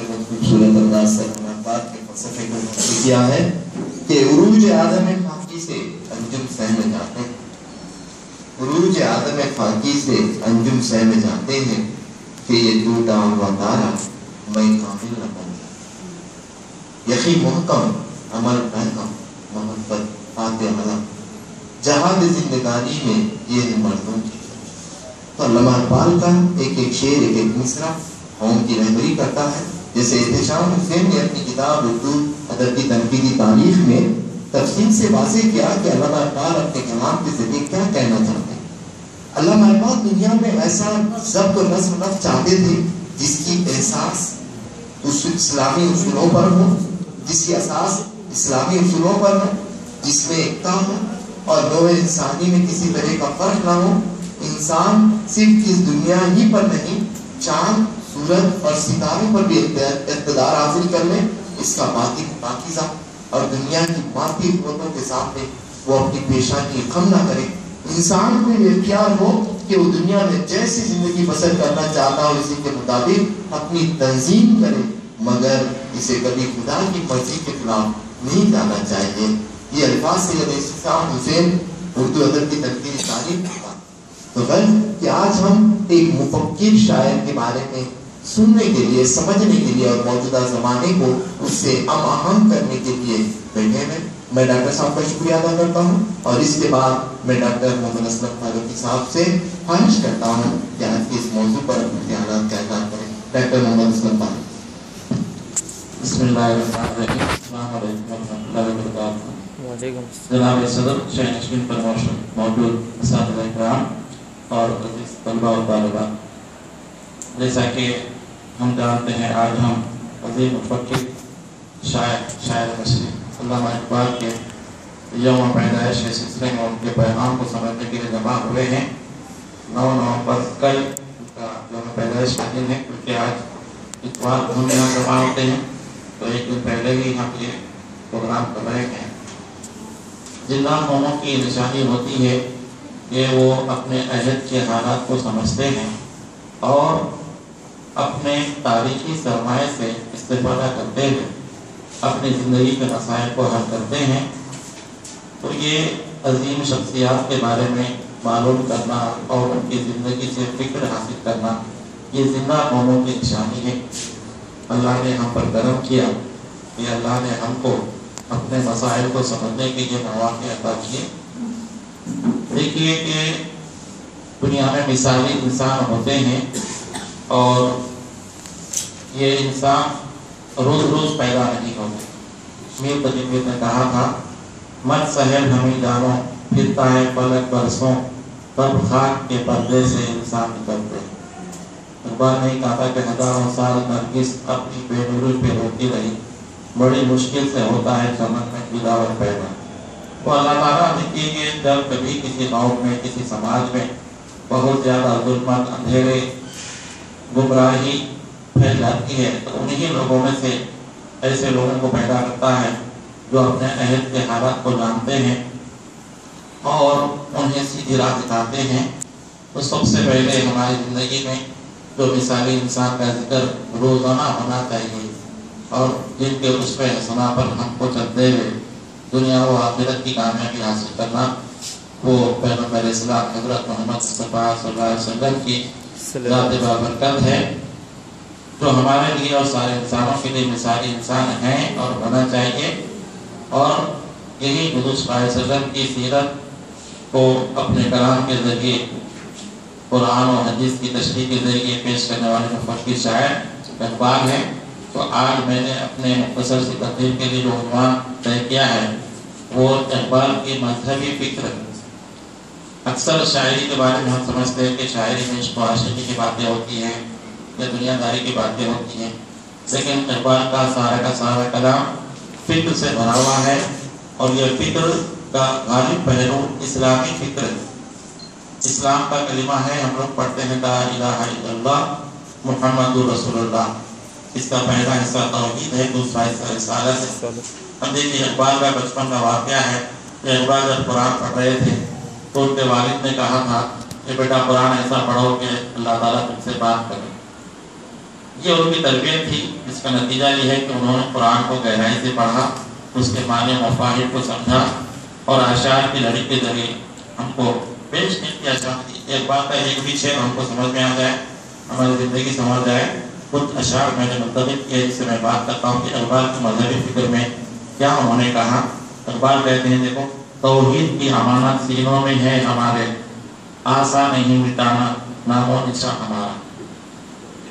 نے بہت خوبصورت انداز سے بات کے فلسفے کو منتقل کیا ہے کہ عروج آدم خاکی سے انجم سہ میں جاتے ہیں، عروج آدم خاکی سے انجم سہ میں جاتے ہیں کہ یہ ٹوٹا ہوا تارا میں کامل نہ بن جاؤں، یقین محکم عمل محکم محبت آتے علم جہاد زندگانی میں یہ ہے مردوں کی۔ تو علامہ اقبال کا ایک ایک شعر ایک ایک مصرع قوم کی رہبری کرتا ہے۔ جیسے احتشام حسین نے اپنی کتاب اردو ادب کی تنقیدی تاریخ میں تفصیل سے واضح کیا کہ علامہ اقبال اپنے کلام کے ذریعے کیا کہنا چاہتے ہیں۔ علامہ اقبال دنیا میں ایسا ضبط و نظم نفس چاہتے تھے جس کی احساس اس اسلامی اصولوں پر ہو، جس کی اساس اسلامی اصولوں پر ہو، جس میں ایکتا ہو اور نوع انسانی میں کسی طرح کا فرق نہ ہو۔ انسان صرف اس دنیا ہی پر نہیں، چاند، سورج اور ستاروں پر بھی اقتدار حاصل کر لے، اس کا باطن پاکیزہ اور دنیا کی مادی قوتوں کے سامنے وہ اپنی پیشانی خم نہ کرے۔ انسان کو یہ اختیار ہو کہ وہ دنیا میں جیسی زندگی بسر کرنا چاہتا ہو اسی کے مطابق اپنی تنظیم کرے، مگر اسے کبھی خدا کی مرضی کے خلاف نہیں جانا چاہیے۔ یہ الفاظ سید احتشام حسین اردو ادب کی تنقیدی تاریخ کا۔ تو غرض کہ آج ہم ایک مفکر شاعر کے بارے میں سننے کے لیے، سمجھنے کے لیے اور موجودہ زمانے کو اس سے ہم آہنگ کرنے کے لیے بیٹھے ہیں۔ میں ڈاکٹر صاحب کا شکریہ ادا کرتا ہوں اور اس کے بعد میں ڈاکٹر محمد اسلم فاروقی صاحب سے خواہش کرتا ہوں کہ آج کے اس موضوع پر اپنے خیالات کا اظہار کریں۔ ڈاکٹر محمد اسلم فاروقی۔ بسم اللہ الرحمن الرحیم۔ السلام علیکم ورحمۃ اللہ وبرکاتہ۔ جناب صدر، شہر نشین پر موجود اساتذہ کرام اور عزیز طلبہ اور طالبات، جیسا کہ ہم جانتے ہیں آج ہم عظیم مفکر شاعر مصری علامہ اقبال کے یوم پیدائش کے سلسلے میں ان کے پیغام کو سمجھنے کے لیے جمع ہوئے ہیں۔ 9 نومبر کل ان کا یوم پیدائش کا دن ہے، کیونکہ آج اتوار کو ہم یہاں جمع ہوتے ہیں، تو ایک دن پہلے ہی ہم یہ پروگرام کر رہے ہیں۔ جن قوموں کی نشانی ہوتی ہے کہ وہ اپنے عہد کے حالات کو سمجھتے ہیں اور اپنے تاریخی سرمایہ سے استفادہ کرتے ہوئے اپنی زندگی کے مسائل کو حل کرتے ہیں، تو یہ عظیم شخصیات کے بارے میں معلوم کرنا اور ان کی زندگی سے فکر حاصل کرنا یہ زندہ قوموں کی نشانی ہے۔ اللہ نے ہم پر کرم کیا کہ اللہ نے ہم کو اپنے مسائل کو سمجھنے کے لیے مواقع عطا کیے۔ دیکھیے کہ دنیا میں مثالی انسان ہوتے ہیں اور یہ انسان روز روز پیدا نہیں ہوتے۔ میر تقی نے کہا تھا، مت سہل ہمیں جانو پھرتا ہے فلک برسوں، تب خاک کے پردے سے انسان نکلتے۔ اقبال نے کہا تھا کہ ہزاروں سال نرگس اپنی بے نوری پہ روتی رہی، بڑی مشکل سے ہوتا ہے چمن میں گلاوٹ پیدا۔ وہ اللہ تعالیٰ نے کی کہ جب کبھی کسی قوم میں، کسی سماج میں بہت زیادہ ظلمت، اندھیرے، گمراہی پھیل جاتی ہے تو انہی لوگوں میں سے ایسے لوگوں کو پیدا کرتا ہے جو اپنے عہد کے حالات کو جانتے ہیں اور انہیں سیدھی راہ دکھاتے ہیں۔ تو سب سے پہلے ہماری زندگی میں جو مثالی انسان کا ذکر روزانہ ہونا چاہیے اور جن کے اس پہ حسنا پر ہم کو چلتے ہوئے دنیا و آخرت کی کامیابی حاصل کرنا، وہ پیغمبر اسلام حضرت محمد مصطفیٰ صلی اللہ علیہ وسلم کی ذات بابرکت ہے، جو ہمارے لیے اور سارے انسانوں کے لیے مثالی انسان ہیں اور ہونا چاہیے۔ اور یہی حضور صلی اللہ علیہ وسلم کی سیرت کو اپنے کلام کے ذریعے، قرآن و حدیث کی تشریح کے ذریعے پیش کرنے والے مفکر شاعر اقبال ہیں۔ تو آج میں نے اپنے مختصر سی تقریر کے لیے جو عنوان طے کیا ہے وہ اقبال کی مذہبی فکر۔ اکثر شاعری کے بارے میں ہم سمجھتے ہیں کہ شاعری میں عشق و عاشقی کی باتیں ہوتی ہیں یا دنیا داری کی باتیں ہوتی ہیں، لیکن اقبال کا سارا کلام فکر سے بھرا ہوا ہے اور یہ فکر کا غالب پہلو اسلامی فکر ہے۔ اسلام کا کلمہ ہے، ہم لوگ پڑھتے ہیں لا الہ الا اللہ محمد رسول اللہ، اس کا پہلا حصہ توحید ہے، دوسرا حصہ رسالت ہے۔ اب دیکھیے اقبال کا بچپن کا واقعہ ہے کہ اقبال جب قرآن پڑھ رہے تھے تو ان کے والد نے کہا تھا کہ بیٹا قرآن ایسا پڑھو کہ اللہ تعالیٰ تم سے بات کرے۔ یہ ان کی تربیت تھی، جس کا نتیجہ یہ ہے کہ انہوں نے قرآن کو گہرائی سے پڑھا، اس کے معنی مفاہیم کو سمجھا اور اشعار کی لڑی کے ذریعے ہم کو پیش کی اشعار کی ایک بات کا ایک بھی شعر ہم کو سمجھ میں آ جائے، ہماری زندگی سمجھ جائے۔ کچھ اشعار میں نے منتخب کیے جس سے میں بات کرتا ہوں کہ اقبال کی مذہبی فکر میں کیا انہوں نے کہا۔ اقبال کہتے ہیں دیکھو، توحید کی امانت سینوں میں ہے ہمارے، آسان نہیں مٹانا نام و نشان ہمارا۔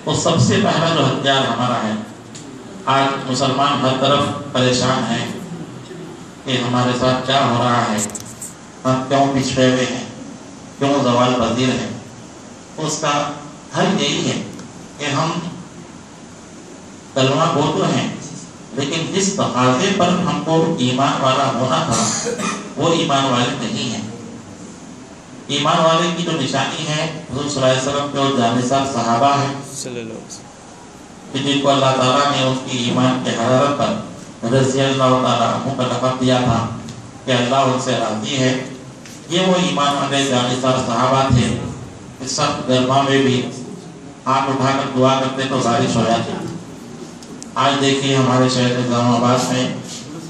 وہ سب سے پہلا جو ہتھیار ہمارا ہے، آج مسلمان ہر طرف پریشان ہیں کہ ہمارے ساتھ کیا ہو رہا ہے، ہم کیوں پچھڑے ہوئے ہیں، کیوں زوال پذیر ہیں۔ اس کا حل یہی ہے کہ ہم کلمہ گو تو ہیں، لیکن جس تقاضے پر ہم کو ایمان والا ہونا تھا وہ ایمان والے نہیں ہیں۔ ایمان والے کی جو نشانی ہے حضور صلی اللہ علیہ وسلم کے اور جانثار صحابہ ہیں کہ جن کو اللہ تعالیٰ نے اس کی ایمان کے حرارت پر رضی اللہ تعالیٰ عنہ کا لقب دیا تھا کہ اللہ ان سے راضی ہے۔ یہ وہ ایمان والے جانثار صحابہ تھے کہ سخت گرما میں بھی ہاتھ اٹھا کر دعا کرتے تو بارش ہو جاتی۔ آج دیکھیے ہمارے شہر اسلام آباد میں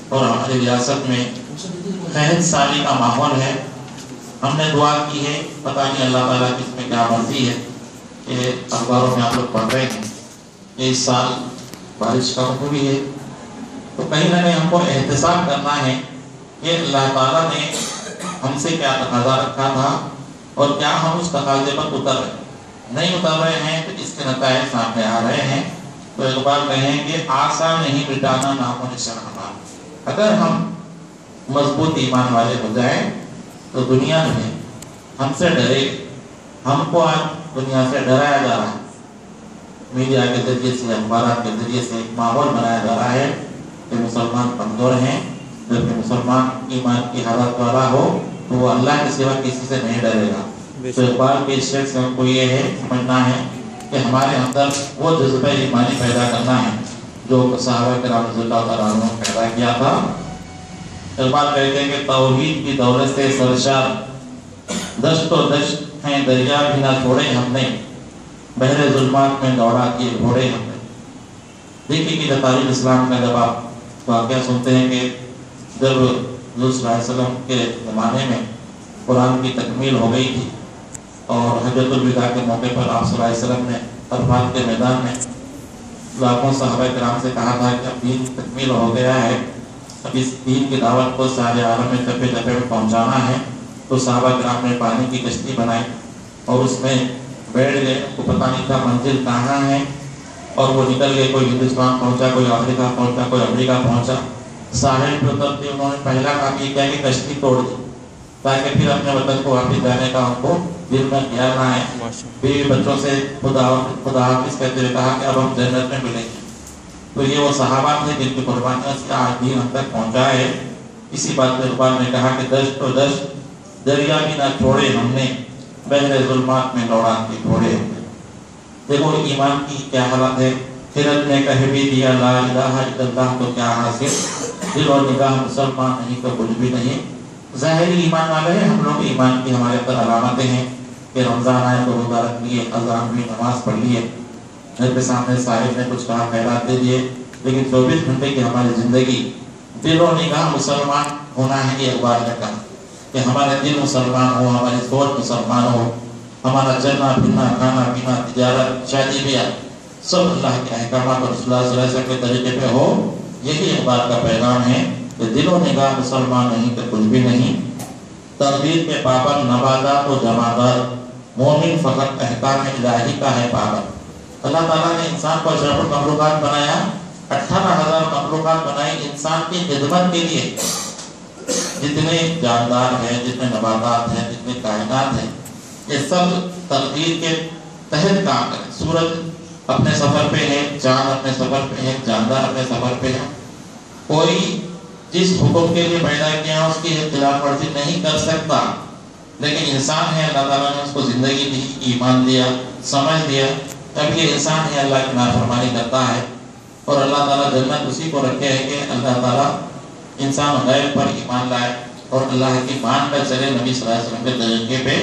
اور ہماری ریاست میں قحط سالی کا ماحول ہے۔ ہم نے دعا کی ہے، پتہ نہیں اللہ تعالیٰ کی اس میں کیا مرضی ہے کہ اخباروں میں آپ لوگ پڑھ رہے ہیں کہ اس سال بارش کم ہوئی ہے، تو کہیں نہ کہیں ہم کو احتساب کرنا ہے کہ اللہ تعالیٰ نے ہم سے کیا تقاضا رکھا تھا اور کیا ہم اس تقاضے پر اتر رہے ہیں۔ نہیں اتر رہے ہیں تو اس کے نتائج سامنے آ رہے ہیں۔ تو ایک بار کہیں کہ آسان نہیں مٹانا نام و نشان ہمارا۔ اگر ہم مضبوط ایمان والے ہو جائیں تو دنیا میں ہم سے ڈرے، ہم کو آج دنیا سے ڈرایا جا رہا ہے، میڈیا کے ذریعے سے، اخبارات کے ذریعے سے ایک ماحول بنایا جا رہا ہے کہ مسلمان کمزور ہیں، جبکہ مسلمان ایمان کی حالت والا ہو تو وہ اللہ کے سوا کسی سے نہیں ڈرے گا۔ تو اقبال کے شعر سے ہم کو یہ ہے سمجھنا ہے کہ ہمارے اندر وہ جذبہ ایمانی پیدا کرنا ہے جو صحابہ کرام رضی اللہ تعالیٰ عنہ نے پیدا کیا تھا۔ اقبال کہتے ہیں کہ توحید کی دولت سے سرشار، دشت و دشت ہیں دریا بھی نہ چھوڑے ہم نے، بحر ظلمات میں دوڑا کیے گھوڑے ہم نے۔ دیکھیے کہ تاریخ اسلام کا جب آپ واقعہ سنتے ہیں کہ جب حضور صلی اللہ علیہ وسلم کے زمانے میں قرآن کی تکمیل ہو گئی تھی اور حجۃ الوداع کے موقع پر آپ صلی اللہ علیہ وسلم نے عرفات کے میدان میں لاکھوں صحابہ کرام سے کہا تھا کہ اب دین تکمیل ہو گیا ہے، اب اس دین کی دعوت کو سارے عالم میں چپے چپے میں پہنچانا ہے۔ تو صحابہ کرام نے پانی کی کشتی بنائی اور اس میں بیٹھ گئے، ان کو پتہ نہیں تھا منزل کہاں ہے، اور وہ نکل گئے، کوئی ہندوستان پہنچا، کوئی افریقہ پہنچا، کوئی امریکہ پہنچا۔ ساحل پہ اترتے انہوں نے پہلا کام یہ کیا کہ کشتی توڑ دی تاکہ پھر اپنے وطن کو واپس جانے کا ان کو دل میں خیال نہ آئے۔ بیوی بچوں سے خدا حافظ کہتے ہوئے کہا کہ اب ہم جنت میں ملیں گے۔ تو یہ وہ صحابہ تھے جن کی قربانیوں سے آج دین ہم تک پہنچا ہے۔ اسی بات پہ اقبال نے کہا کہ دشت و دشت دریا بھی نہ چھوڑے ہم نے، بحر ظلمات میں دوڑا کے گھوڑے ہم نے۔ دیکھو ایمان کی کیا حالت ہے۔ خرد نے کہہ بھی دیا لا الہ الا اللہ تو کیا حاصل، دل اور نگاہ مسلمان نہیں تو کچھ بھی نہیں۔ ظاہری ایمان والے ہیں ہم لوگ، ایمان کی ہمارے پر علامتیں ہیں کہ رمضان آئے تو روزہ رکھ لیے، اذان ہوئی نماز پڑھ لیے، گھر کے سامنے صاحب نے کچھ کہا خیرات دے دیے، لیکن 24 گھنٹے کی ہماری زندگی دل و نگاہ مسلمان ہونا ہے۔ یہ اقبال نے کہا کہ ہمارے دل مسلمان ہو، ہماری سوچ مسلمان ہو، ہمارا چلنا پھرنا کھانا پینا تجارت شادی بیاہ سب اللہ کے احکامات اور رسول اللہ صلی اللہ علیہ وسلم کے طریقے پہ ہو۔ یہی اقبال کا پیغام ہے کہ دل و نگاہ مسلمان نہیں تو کچھ بھی نہیں۔ تقدیر کے پابند نباتات و جمادات، مومن فقط احکام الہی کا ہے پابند۔ اللہ تعالیٰ نے انسان کو اشرف المخلوقات بنایا، 18,000 مخلوقات بنائی انسان کی خدمت کے لیے۔ جتنے جاندار ہیں، جتنے نباتات ہیں، جتنے کائنات ہیں، یہ سب تقدیر کے تحت کام کریں۔ سورج اپنے سفر پہ ہے، چاند اپنے سفر پہ ہے، جاندار اپنے سفر پہ ہے۔ کوئی جس حکم کے لیے پیدا کیا اس کی خلاف ورزی نہیں کر سکتا، لیکن انسان ہے، اللہ تعالیٰ نے اس کو زندگی دی، ایمان دیا، سمجھ دیا، جب یہ انسان ہے اللہ کی نافرمانی کرتا ہے۔ اور اللہ تعالیٰ جنت اسی کو رکھے ہے کہ اللہ تعالیٰ انسان غیب پر ایمان لائے اور اللہ کی مان پر چلے نبی صلی اللہ علیہ وسلم کے طریقے پہ۔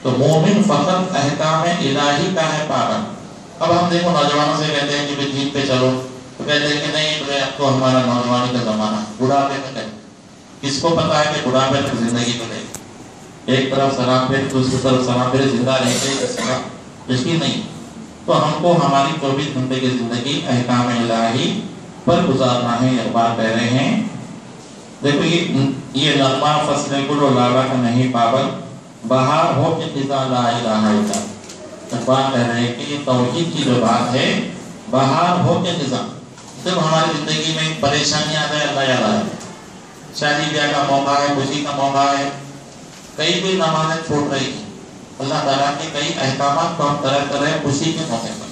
تو مومن فقط احکام الہی کا ہے پابند۔ اب ہم دیکھو نوجوانوں سے کہتے ہیں کہ بھی دین پہ چلو، تو کہتے ہیں کہ نہیں بھائی اب تو ہمارا نوجوانی کا زمانہ، بڑھاپے میں کہیں کس کو پتا ہے کہ بڑھاپے میں زندگی ملے گی؟ ایک طرف سلام پھر دوسری طرف سلام پھر زندہ رہیں گے اس کا یقین نہیں۔ تو ہم کو ہماری 24 گھنٹے کی زندگی احکام الہی پر گزارنا ہے، اقبال کہہ رہے ہیں۔ دیکھو یہ نغمہ فصل گل و لالا کا نہیں پابند، بہار ہو کہ خزاں لا الہ الا اللہ۔ اقبال کہہ رہے ہیں کہ یہ توحید کی جو بات ہے، بہار ہو کہ خزاں، جب ہماری زندگی میں پریشانیاں آ جائے اللہ یاد آئے، شادی بیاہ کا موقع ہے، خوشی کا موقع ہے، کئی بھی نمازیں چھوٹ رہی ہیں، اللہ تعالیٰ کے کئی احکامات کو ہم طرح طرح خوشی کے موقع پر،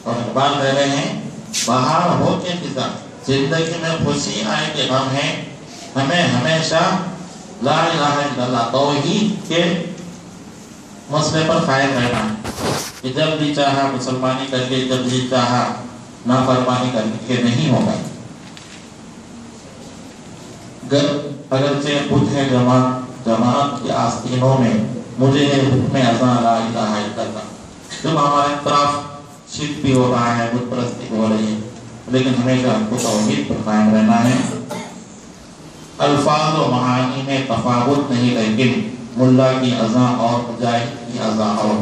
اور اقبال کہہ رہے ہیں بہار ہو کے خزاں، زندگی میں خوشی آئے کہ غم ہے، ہمیں ہمیشہ لا الہ الا اللہ توحید کے مسئلے پر قائم رہنا ہے کہ جب بھی چاہا مسلمانی کر کے، جب بھی چاہا نافرمانی کر کے نہیں ہوگا۔ اگرچہ خود ہے جماعت کے آستینوں میں، مجھے ہے حکم ازاں لا الہ الا اللہ۔ جب ہمارے طرف شرک بھی ہو رہا ہے، بت پرستی ہو رہی ہے، لیکن ہمیشہ ہم کو توحید پر قائم رہنا ہے۔ الفاظ و معانی میں تفاوت نہیں، لیکن ملا کی ازاں اور مجاہد کی ازاں اور۔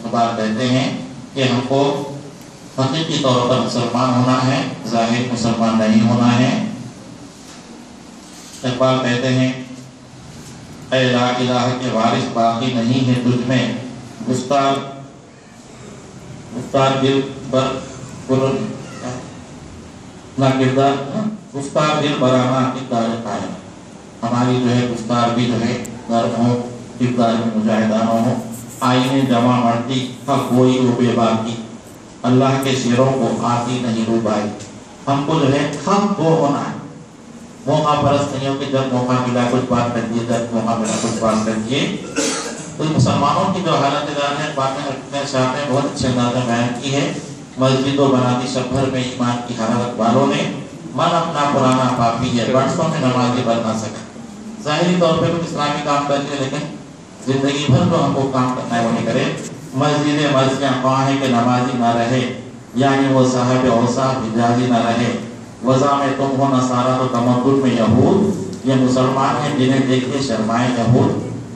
اقبال کہتے ہیں کہ ہم کو حقیقی طور پر مسلمان ہونا ہے، ظاہر مسلمان نہیں ہونا ہے۔ اقبال کہتے ہیں اے لا الہ کے وارث باقی نہیں ہے تجھ میں، گفتار دل بر نہ کردار، گفتار دل برانہ کردار قائم۔ ہماری جو ہے گفتار بھی جو ہے نرم ہو، کردار میں مجاہدانہ ہو، آئینے جمع مرتی حق وہی روبے باقی، اللہ کے شیروں کو آتی نہیں روبائی۔ ہم کو جو ہے حق وہ ہونا ہے، موقع پرست نہیں ہو کہ جب موقع ملا کچھ بات کر دیے، جب موقع ملا کچھ بات کر دیے۔ تو مسلمانوں کی جو حالت ہے باتیں شاہ نے بہت اچھے انداز میں بیان کی ہے۔ مسجد و بناتی شب بھر میں ایمان کی حالت والوں نے، من اپنا پرانا پاپی ہے، برسوں میں نمازی بن نہ سکا۔ ظاہری طور پہ کچھ اسلامی کام کرتے ہیں، لیکن زندگی بھر جو ہم کو کام کرنا ہے وہ نہیں کرے۔ مسجد مسجد خواہ ہے کہ نمازی نہ رہے، یعنی وہ صاحب اوصاف حجازی نہ رہے۔ وضع میں تم ہو نصارہ تو تمدن میں یہود، یہ مسلمان ہیں جنہیں دیکھے شرمائے یہود۔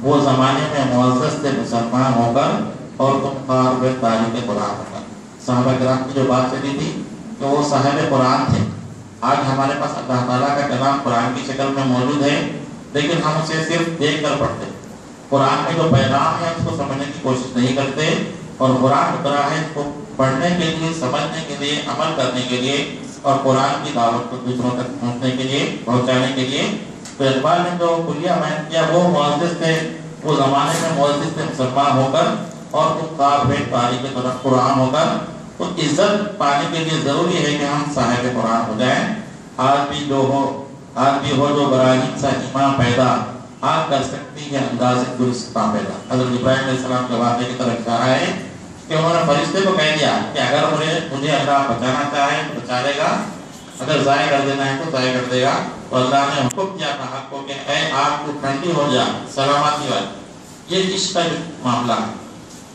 وہ زمانے میں معزز تھے مسلمان ہو کر، اور تم خوار ہوئے تاریخ قرآن ہو کر۔ صحابہ کرام کی جو بات چلی تھی کہ وہ صاحب قرآن تھے۔ آج ہمارے پاس اللہ تعالیٰ کا کلام قرآن کی شکل میں موجود ہے، لیکن ہم اسے صرف دیکھ کر پڑھتے، قرآن میں جو پیغام ہے اس کو سمجھنے کی کوشش نہیں کرتے، اور قرآن اترا ہے اس کو پڑھنے کے لیے، سمجھنے کے لیے، عمل کرنے کے لیے، اور قرآن کی دعوت کو دوسروں تک پہنچنے کے لیے، پہنچانے کے لیے۔ تو اقبال نے جو کلیہ بیان کیا، وہ معزز تھے، وہ زمانے میں معزز تھے مسلمان ہو کر، اور کفار ہوئے تاریخ قرآن ہو کر۔ تو عزت پانے کے لیے ضروری ہے کہ ہم صاحب قرآن ہو جائیں۔ آج بھی ہو جو براہیم سا ایمان پیدا، آج کر سکتی ہے انداز درست پیدا۔ حضرت ابراہیم علیہ السلام کے واقعے کی طرف اشارہ ہے کہ انہوں نے فرشتے کو کہہ دیا کہ اگر مجھے اللہ بچانا چاہے تو بچا لے گا، اگر ضائع کر دینا ہے تو ضائع کر دے گا۔ تو اللہ نے حکم کیا تھا حق کو کہ اے آگ تو ٹھنڈی ہو جا، سلامتی والی۔ یہ عشق کا معاملہ ہے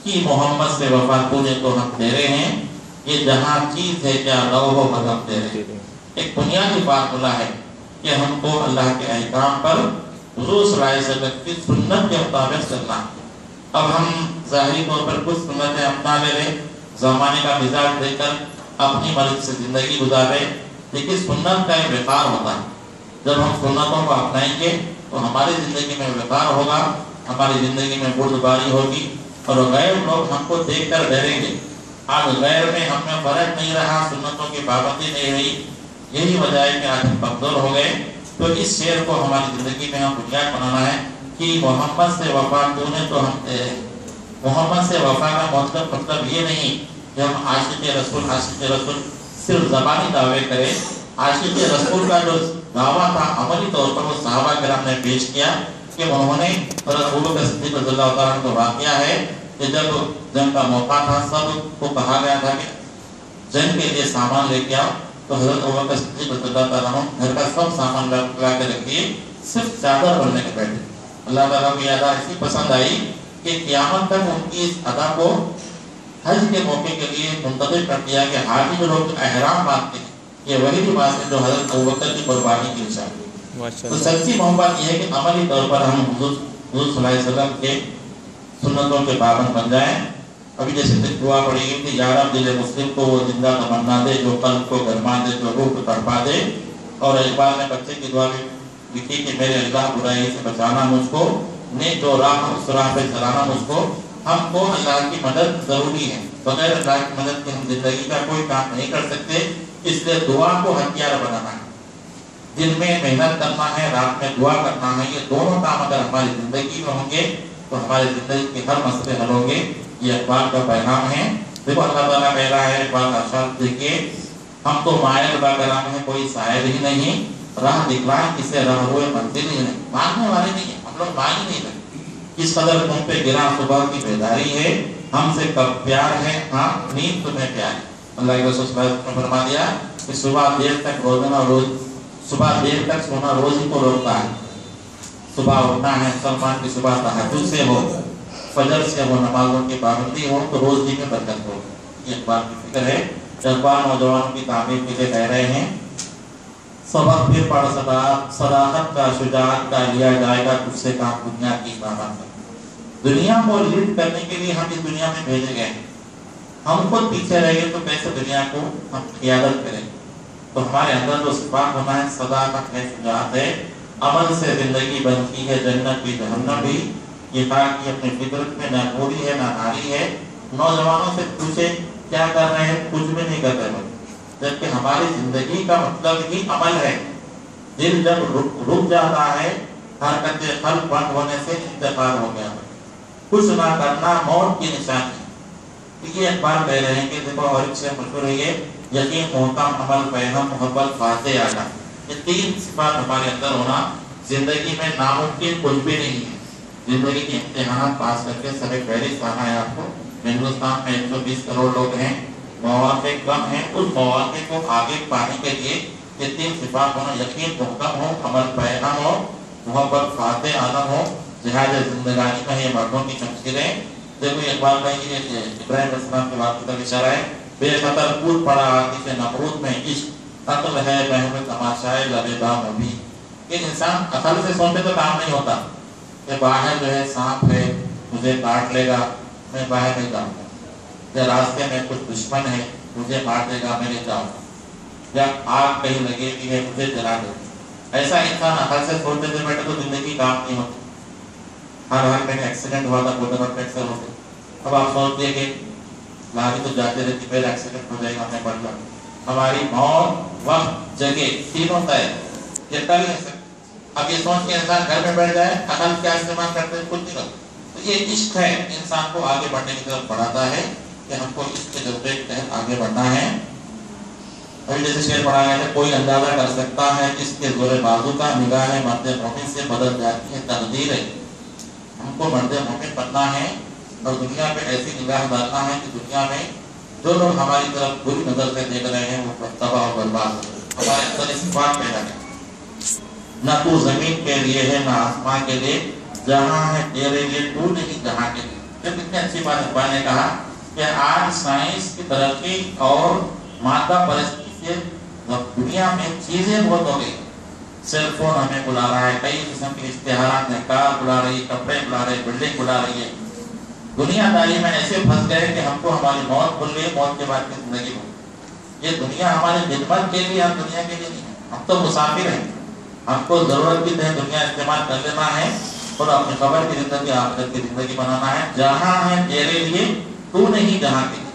کہ محمد سے وفا تجھے تو ہم دے رہے ہیں، یہ جہاں چیز ہے کیا لوح و قلم دے رہے ہیں۔ ایک بنیادی فارمولہ ہے کہ ہم کو اللہ کے احکام پر حضور صلی اللہ علیہ وسلم کی سنت کے مطابق چلنا۔ اب ہم ظاہری طور پر کچھ سنتیں اپنا لے رہے، زمانے کا مزاج دے کر اپنی مرضی سے زندگی گزارے، لیکن سنت کا ایک وقار ہوتا ہے۔ جب ہم سنتوں کو اپنائیں گے تو ہماری زندگی میں وقار ہوگا، ہماری زندگی میں بردباری ہوگی، اور غیر لوگ ہم کو دیکھ کر ڈریں گے۔ آج غیر میں ہم میں فرق نہیں رہا، سنتوں کی پابندی نہیں رہی، یہی وجہ ہے کہ آج ہم کمزور ہو گئے۔ تو اس شعر کو ہماری زندگی میں ہم بنیاد بنانا ہے کہ محمد سے وفا تو نے تو ہم دے رہے۔ محمد سے وفا کا مطلب یہ نہیں کہ ہم عاشق رسول صرف زبانی دعوے کریں۔ عاشق رسول کا جو دعویٰ تھا عملی طور پر وہ صحابہ کرام نے پیش کیا کہ انہوں نے حضرت ابوبکر صدیق رضی اللہ تعالیٰ عنہ کا واقعہ ہے کہ جب جنگ کا موقع تھا، سب کو کہا گیا تھا کہ جنگ کے لیے سامان لے کے آؤ، تو حضرت ابوبکر صدیق رضی اللہ تعالیٰ عنہ گھر کا سب سامان لا کے رکھیے، صرف چادر بننے کے بیٹھے۔ اللہ تعالیٰ کی ادا ایسی پسند آئی کہ قیامت تک ان کی اس ادا کو حج کے موقع کے لیے منتخب کر دیا کہ حاجی جو لوگ احرام باندھتے ہیں یہ وہی لباس ہے جو حضرت ابوبکر کی قربانی کی نشانی. تو سچی محبت یہ ہے کہ عملی طور پر ہم حضور صلی اللہ علیہ وسلم کے سنتوں کے پابند بن جائیں. ابھی جیسے دعا پڑی گئی کہ یا رب دل مسلم کو وہ زندہ تمنا دے جو قلب کو گرما دے جو روح کو تڑپا دے. اور اقبال نے بچے کی دعا بھی لکھی کہ میرے اللہ برائی سے بچانا مجھ کو, نیک جو راہ اس راہ پہ چلانا مجھ کو. ہم کو اللہ کی مدد ضروری ہے, بغیر اللہ کی مدد کے ہم زندگی کا کوئی کام نہیں کر سکتے. اس لیے دعا کو ہتھیار بنانا ہے, دن میں محنت کرنا ہے, رات میں دعا کرنا ہے. یہ دونوں کام اگر ہماری زندگی میں ہوں گے تو ہماری زندگی کے ہر مسئلے حل ہوں گے. یہ اقبال کا پیغام ہے. دیکھو اللہ تعالیٰ کہہ رہا ہے اقبال کا شرط دیکھیے, ہم تو مائل با کرام ہے کوئی سائل ہی نہیں, راہ دکھلائیں کسے راہ ہوئے منزل ہی نہیں. مانگنے والے نہیں ہیں ہم لوگ, مانگ ہی نہیں کرتے. کس قدر تم پہ گرا صبح کی بیداری ہے, ہم سے کب پیار ہے ہاں نیند تمہیں پیار ہے. اللہ کے رسول صلی اللہ علیہ وسلم نے فرما دیا کہ صبح دیر تک روزانہ صبح دیر تک سونا روز ہی کو روکتا ہے. صبح اٹھنا ہے مسلمان کی صبح تہجد سے ہو, فجر سے ہو, نمازوں کی پابندی ہو تو روزی میں برکت ہو. یہ اقبال کی فکر ہے. اقبال نوجوانوں کی تعمیر کے لیے کہہ رہے ہیں سبق پھر پڑھ صداقت کا شجاعت کا لیا جائے گا تجھ سے کام دنیا کی بابت. دنیا کو لیڈ کرنے کے لیے ہم اس دنیا میں بھیجے گئے, ہم خود پیچھے رہ گئے تو کیسے دنیا کو ہم قیادت کریں. تو ہمارے اندر جو صفات ہونا ہے صداقت ہے, شجاعت ہے, عمل سے زندگی بنتی ہے جنت بھی جہنم بھی. یہ بات کی اپنی فطرت میں نہ بوری ہے نہ ناری ہے. نوجوانوں سے پوچھے کیا کر رہے ہیں, کچھ بھی نہیں کر رہے, جبکہ ہماری زندگی کا مطلب ہی عمل ہے. دل جب رک جاتا ہے حرکت قلب بند ہونے سے انتقال ہو گیا. کچھ نہ کرنا موت کی نشانی ہے. یہ اقبال کہہ رہے ہیں کہ دیکھو اور ایک سے مشہور ہے یہ یقین محکم عمل فہم محبت فاتح آنا. یہ تین صفات ہمارے اندر ہونا زندگی میں ناممکن کچھ بھی نہیں ہے. زندگی کے امتحانات پاس کر کے سب فہرست آنا ہے آپ کو. ہندوستان میں 120 کروڑ لوگ ہیں, مواقع کم ہیں. اس مواقع کو آگے پانے کے لیے یہ تین صفات ہونا, یقین محکم ہو, عمل فہم ہو, محبت فاتح آنا ہو. جہاد زندگانی میں یہ مردوں کی شمشیریں. دیکھو اقبال کا یہ ابراہیم علیہ السلام کی بات کا اشارہ ہے. بے خطر کود پڑا آتی سے نمرود میں عشق عقل ہے محمد تماشائے لبے بام ابھی. یہ انسان عقل سے سوچے تو کام نہیں ہوتا کہ باہر جو ہے سانپ ہے مجھے کاٹ لے گا میں باہر نہیں جاؤں گا, یا راستے میں کچھ دشمن ہے مجھے مار دے گا میں نہیں جاؤں گا, یا آگ کہیں لگے گی ہے مجھے جلا دے گا. ایسا انسان عقل سے سوچتے تھے بیٹھے تو زندگی کام نہیں ہوتی. ہر میں ایکسیڈنٹ ہوا تھا بہت بڑا فریکچر ہوتے. اب آپ سوچتے کہ لاگی تو جاتے رہتی پہلے ایکسیڈنٹ ہو جائے گا ہمیں بڑھ جائے. ہماری موت وقت جگہ تینوں طے یہ کر نہیں سکتے. اب یہ سوچ کے انسان گھر میں بیٹھ جائے عقل کیا استعمال کرتے ہیں کچھ نہیں کرتے. تو یہ عشق ہے انسان کو آگے بڑھنے کی طرف بڑھاتا ہے کہ ہم کو اس کے جذبے کے تحت آگے بڑھنا ہے. ابھی جیسے شعر پڑھا گیا ہے کوئی اندازہ کر سکتا ہے جس کے زور بازو کا نگاہ مرد مومن سے بدل جاتی ہے تقدیر ہے. ہم کو مرد مومن بننا ہے اور دنیا پہ ایسی نگاہ ڈالنا ہے کہ دنیا میں جو لوگ ہماری طرف بری نظر سے دیکھ رہے ہیں وہ تباہ و برباد ہو. ہمارے اندر اس بات پیدا ہے نہ تو زمین کے لیے ہے نہ آسمان کے لیے, جہاں ہے تیرے لیے تو نہیں جہاں کے لیے. جب اتنی اچھی بات اقبال نے کہا کہ آج سائنس کی ترقی اور مادہ پرستی سے دنیا میں چیزیں بہت ہو گئی. سیل فون ہمیں بلا رہا ہے, کئی قسم کے اشتہارات ہیں, کار بلا رہی ہے, کپڑے بلا رہے, بلڈنگ بلا رہی ہے. دنیا داری میں ایسے پھنس گئے کہ ہم کو ہماری موت بھول گئی, موت کے بعد کی زندگی بھول. یہ دنیا ہماری خدمت کے لیے, ہم دنیا کے لیے نہیں. ہم تو مسافر ہیں, ہم کو ضرورت کی طرح دنیا استعمال کر لینا ہے اور اپنی خبر کی زندگی آخرت کی زندگی بنانا ہے. جہاں ہے تیرے لیے تو نہیں جہاں کے لیے.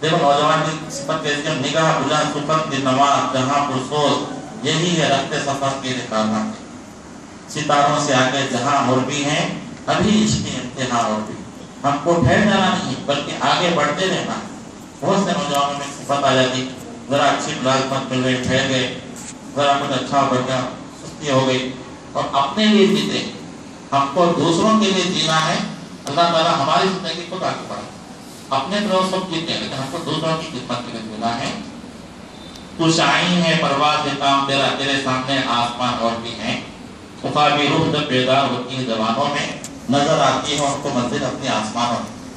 دیکھو نوجوان کی صفت کیسی ہے, نگاہ بلند سخن کی نواز جہاں پرسوز یہی ہے رکھتے سفر کے رکاوٹ. ستاروں سے آگے جہاں اور بھی ہیں ابھی عشق کی انتہا اور بھی. ہم کو ٹھہر جانا نہیں بلکہ آگے بڑھتے رہنا. بہت سے نوجوانوں میں صفت آ جاتی, ذرا اچھی ملازمت مل گئی ٹھہر گئے, ذرا کچھ اچھا ہو گیا سستی ہو گئی, اور اپنے لیے جیتے. ہم کو دوسروں کے لیے جینا ہے. اللہ تعالیٰ ہماری زندگی کو آگے بڑھائے. اپنے طرف سب جیتے ہیں لیکن ہم کو دوسروں کی خدمت کے لیے جینا ہے. تو شاہین ہے پرواز ہے کام تیرا, تیرے سامنے آسمان اور بھی ہیں. خفا بھی روح جب بیدار ہوتی ہے جوانوں میں, نظر آتی ہے ان کو منزل اپنے آسمانوں میں.